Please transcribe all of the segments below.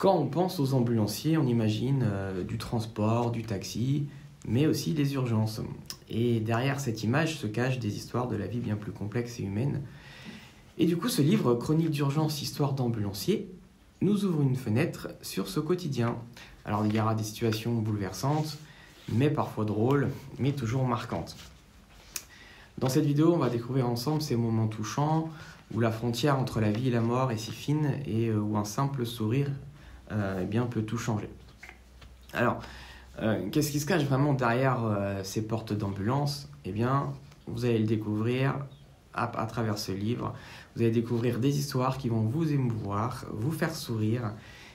Quand on pense aux ambulanciers, on imagine du transport, du taxi, mais aussi des urgences. Et derrière cette image se cachent des histoires de la vie bien plus complexes et humaines. Et du coup, ce livre, Chronique d'urgence, histoire d'ambulancier, nous ouvre une fenêtre sur ce quotidien. Alors, il y aura des situations bouleversantes, mais parfois drôles, mais toujours marquantes. Dans cette vidéo, on va découvrir ensemble ces moments touchants où la frontière entre la vie et la mort est si fine et où un simple sourire peut tout changer. Alors, qu'est-ce qui se cache vraiment derrière ces portes d'ambulance ? Eh bien, vous allez le découvrir à travers ce livre. Vous allez découvrir des histoires qui vont vous émouvoir, vous faire sourire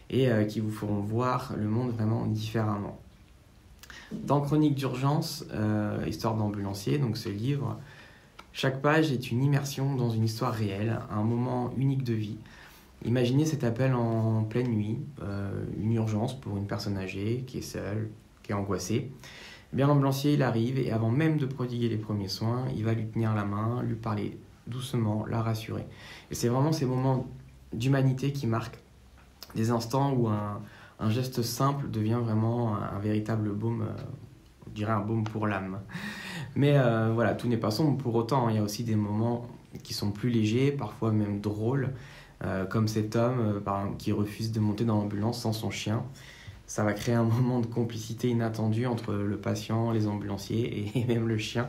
et qui vous feront voir le monde vraiment différemment. Dans Chronique d'urgence, histoire d'ambulancier, donc ce livre, chaque page est une immersion dans une histoire réelle, un moment unique de vie. Imaginez cet appel en pleine nuit, une urgence pour une personne âgée qui est seule, qui est angoissée. Eh bien, l'ambulancier, il arrive et avant même de prodiguer les premiers soins, il va lui tenir la main, lui parler doucement, la rassurer. Et c'est vraiment ces moments d'humanité qui marquent des instants où un geste simple devient vraiment un véritable baume, on dirait un baume pour l'âme. Mais voilà, tout n'est pas sombre pour autant. Il y a aussi des moments qui sont plus légers, parfois même drôles, comme cet homme par exemple, qui refuse de monter dans l'ambulance sans son chien. Ça va créer un moment de complicité inattendue entre le patient, les ambulanciers et même le chien.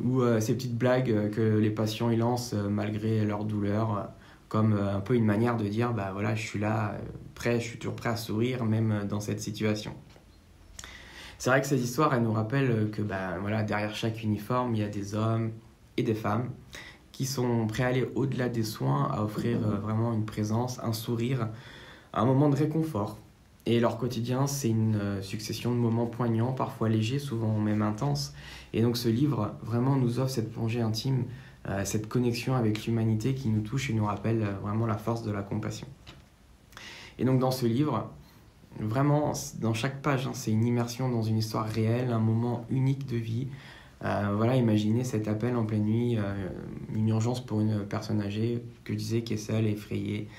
Ou ces petites blagues que les patients ils lancent malgré leur douleur, comme un peu une manière de dire bah voilà, je suis là, je suis toujours prêt à sourire même dans cette situation. C'est vrai que ces histoires elles nous rappellent que voilà, derrière chaque uniforme il y a des hommes et des femmes qui sont prêts à aller au-delà des soins, à offrir vraiment une présence, un sourire, un moment de réconfort. Et leur quotidien, c'est une succession de moments poignants, parfois légers, souvent même intenses. Et donc ce livre vraiment nous offre cette plongée intime, cette connexion avec l'humanité qui nous touche et nous rappelle vraiment la force de la compassion. Et donc dans ce livre, vraiment, dans chaque page, c'est une immersion dans une histoire réelle, un moment unique de vie. Voilà, imaginez cet appel en pleine nuit, une urgence pour une personne âgée, que je disais, qui est seule, effrayée.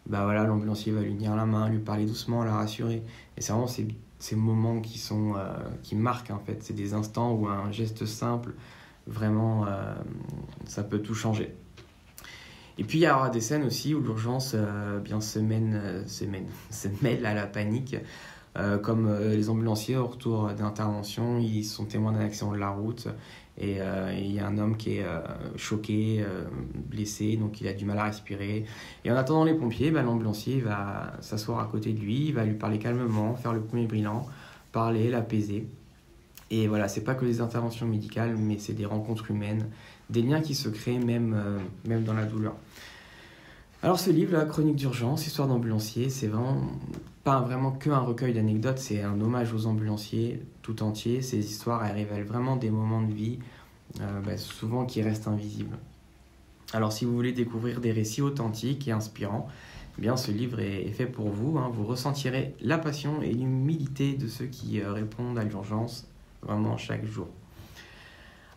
Voilà, l'ambulancier va lui tenir la main, lui parler doucement, la rassurer. Et c'est vraiment ces moments qui marquent en fait. C'est des instants où un geste simple, vraiment, ça peut tout changer. Et puis il y aura des scènes aussi où l'urgence se mêle à la panique. Comme les ambulanciers au retour d'intervention, ils sont témoins d'un accident de la route et il y a un homme qui est choqué, blessé, donc il a du mal à respirer. Et en attendant les pompiers, l'ambulancier va s'asseoir à côté de lui, il va lui parler calmement, faire le premier bilan, parler, l'apaiser. Et voilà, c'est pas que des interventions médicales, mais c'est des rencontres humaines, des liens qui se créent même dans la douleur. Alors ce livre, la Chronique d'urgence, histoire d'ambulancier, c'est pas vraiment qu'un recueil d'anecdotes, c'est un hommage aux ambulanciers tout entier. Ces histoires, elles révèlent vraiment des moments de vie, souvent qui restent invisibles. Alors si vous voulez découvrir des récits authentiques et inspirants, eh bien ce livre est fait pour vous. Vous ressentirez la passion et l'humilité de ceux qui répondent à l'urgence vraiment chaque jour.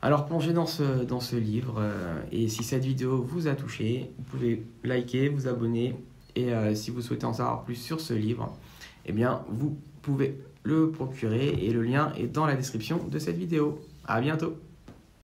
Alors plongez dans ce livre et si cette vidéo vous a touché, vous pouvez liker, vous abonner et si vous souhaitez en savoir plus sur ce livre, eh bien vous pouvez le procurer et le lien est dans la description de cette vidéo. À bientôt.